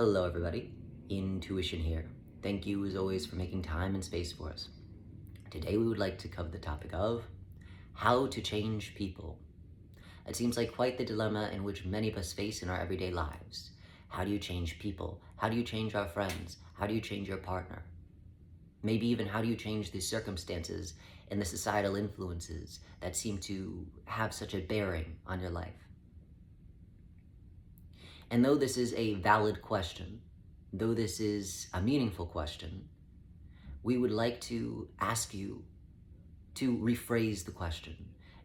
Hello, everybody. Intuition here. Thank you, as always, for making time and space for us. Today, we would like to cover the topic of how to change people. It seems like quite the dilemma in which many of us face in our everyday lives. How do you change people? How do you change our friends? How do you change your partner? Maybe even how do you change the circumstances and the societal influences that seem to have such a bearing on your life? And though this is a valid question, though this is a meaningful question, we would like to ask you to rephrase the question.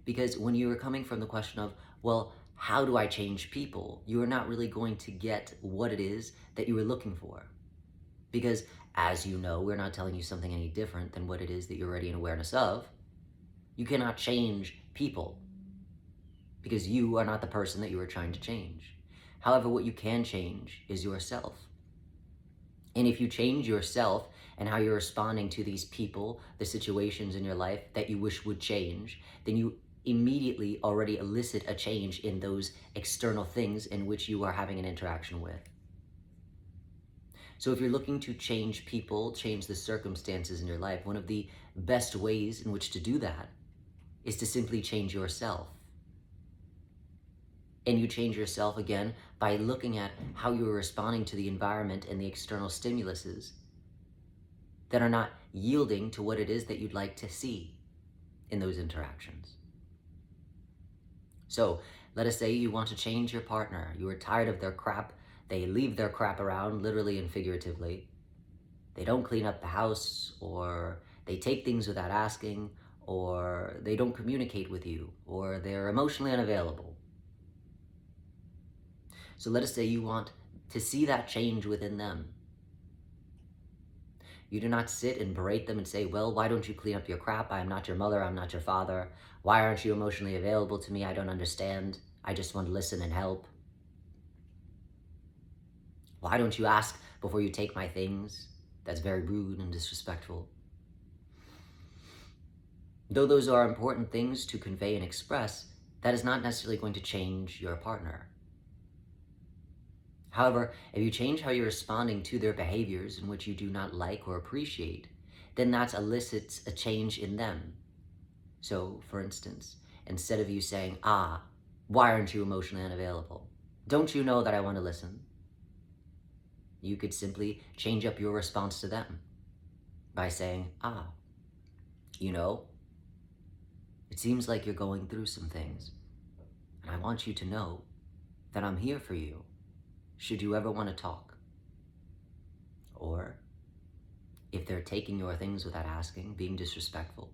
Because when you are coming from the question of, well, how do I change people? You are not really going to get what it is that you were looking for. Because as you know, we're not telling you something any different than what it is that you're already in awareness of. You cannot change people because you are not the person that you are trying to change. However, what you can change is yourself. And if you change yourself and how you're responding to these people, the situations in your life that you wish would change, then you immediately already elicit a change in those external things in which you are having an interaction with. So if you're looking to change people, change the circumstances in your life, one of the best ways in which to do that is to simply change yourself. And you change yourself again by looking at how you're responding to the environment and the external stimuluses that are not yielding to what it is that you'd like to see in those interactions. So let us say you want to change your partner. You are tired of their crap. They leave their crap around, literally and figuratively. They don't clean up the house, or they take things without asking, or they don't communicate with you, or they're emotionally unavailable. So let us say you want to see that change within them. You do not sit and berate them and say, well, why don't you clean up your crap? I am not your mother. I'm not your father. Why aren't you emotionally available to me? I don't understand. I just want to listen and help. Why don't you ask before you take my things? That's very rude and disrespectful. Though those are important things to convey and express, that is not necessarily going to change your partner. However, if you change how you're responding to their behaviors in which you do not like or appreciate, then that elicits a change in them. So, for instance, instead of you saying, why aren't you emotionally unavailable? Don't you know that I want to listen? You could simply change up your response to them by saying, you know, it seems like you're going through some things, and I want you to know that I'm here for you should you ever want to talk. Or, if they're taking your things without asking, being disrespectful,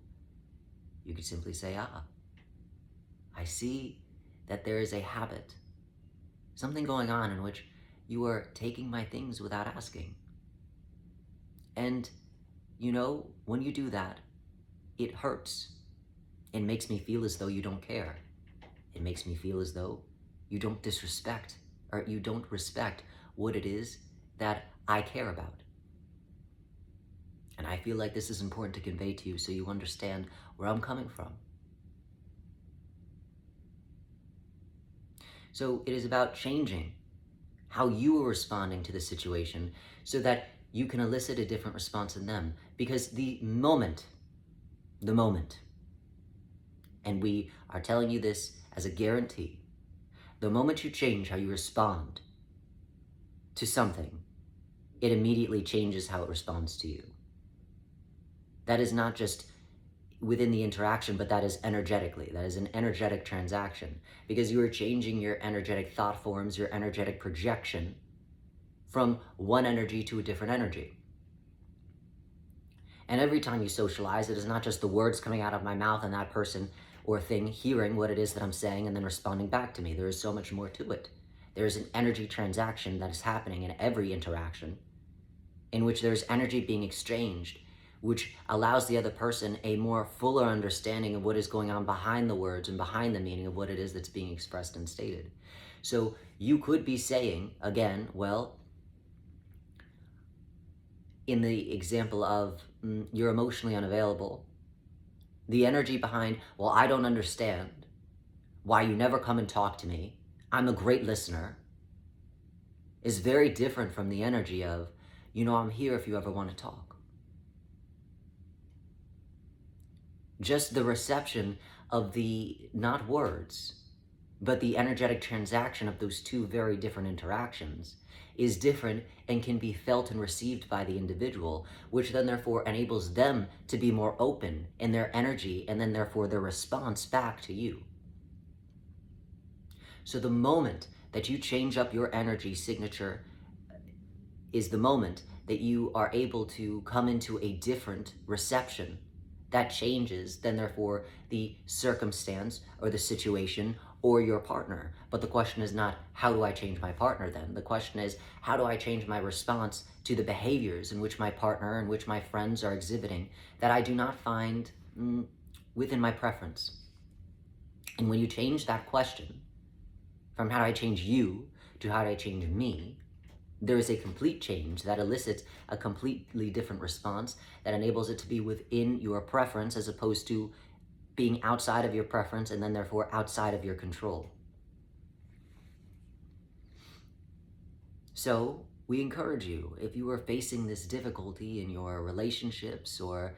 you could simply say, I see that there is a habit, something going on in which you are taking my things without asking. And, you know, when you do that, it hurts. It makes me feel as though you don't care. It makes me feel as though you don't disrespect or you don't respect what it is that I care about. And I feel like this is important to convey to you so you understand where I'm coming from. So it is about changing how you are responding to the situation so that you can elicit a different response in them. Because the moment, and we are telling you this as a guarantee, the moment you change how you respond to something, it immediately changes how it responds to you. That is not just within the interaction, but that is energetically. That is an energetic transaction because you are changing your energetic thought forms, your energetic projection from one energy to a different energy. And every time you socialize, it is not just the words coming out of my mouth and that person or thing hearing what it is that I'm saying and then responding back to me. There is so much more to it. There is an energy transaction that is happening in every interaction in which there's energy being exchanged, which allows the other person a more fuller understanding of what is going on behind the words and behind the meaning of what it is that's being expressed and stated. So you could be saying, again, well, in the example of you're emotionally unavailable, the energy behind, well, I don't understand why you never come and talk to me. I'm a great listener. is very different from the energy of, I'm here if you ever want to talk. Just the reception of the, not words, but the energetic transaction of those two very different interactions is different and can be felt and received by the individual, which then therefore enables them to be more open in their energy and then therefore their response back to you. So the moment that you change up your energy signature is the moment that you are able to come into a different reception that changes then therefore the circumstance or the situation or your partner. But the question is not, how do I change my partner then? The question is, how do I change my response to the behaviors in which my partner and which my friends are exhibiting that I do not find within my preference? And when you change that question from how do I change you to how do I change me, there is a complete change that elicits a completely different response that enables it to be within your preference as opposed to being outside of your preference and then therefore outside of your control. So we encourage you, if you are facing this difficulty in your relationships or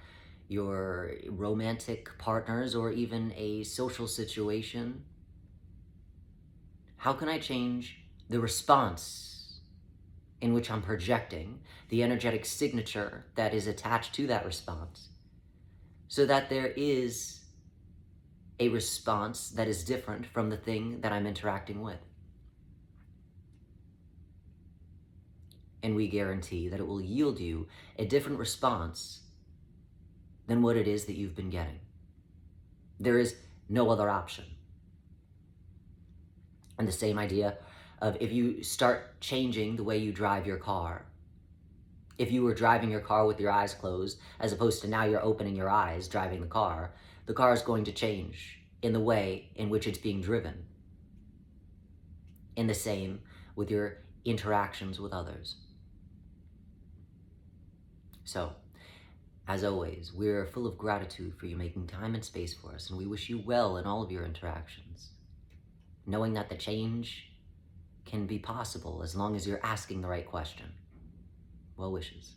your romantic partners or even a social situation, how can I change the response in which I'm projecting, the energetic signature that is attached to that response, so that there is a response that is different from the thing that I'm interacting with? And we guarantee that it will yield you a different response than what it is that you've been getting. There is no other option. And the same idea of if you start changing the way you drive your car, if you were driving your car with your eyes closed, as opposed to now you're opening your eyes driving the car is going to change in the way in which it's being driven. And the same with your interactions with others. So, as always, we're full of gratitude for you making time and space for us, and we wish you well in all of your interactions, knowing that the change can be possible as long as you're asking the right question. Well wishes.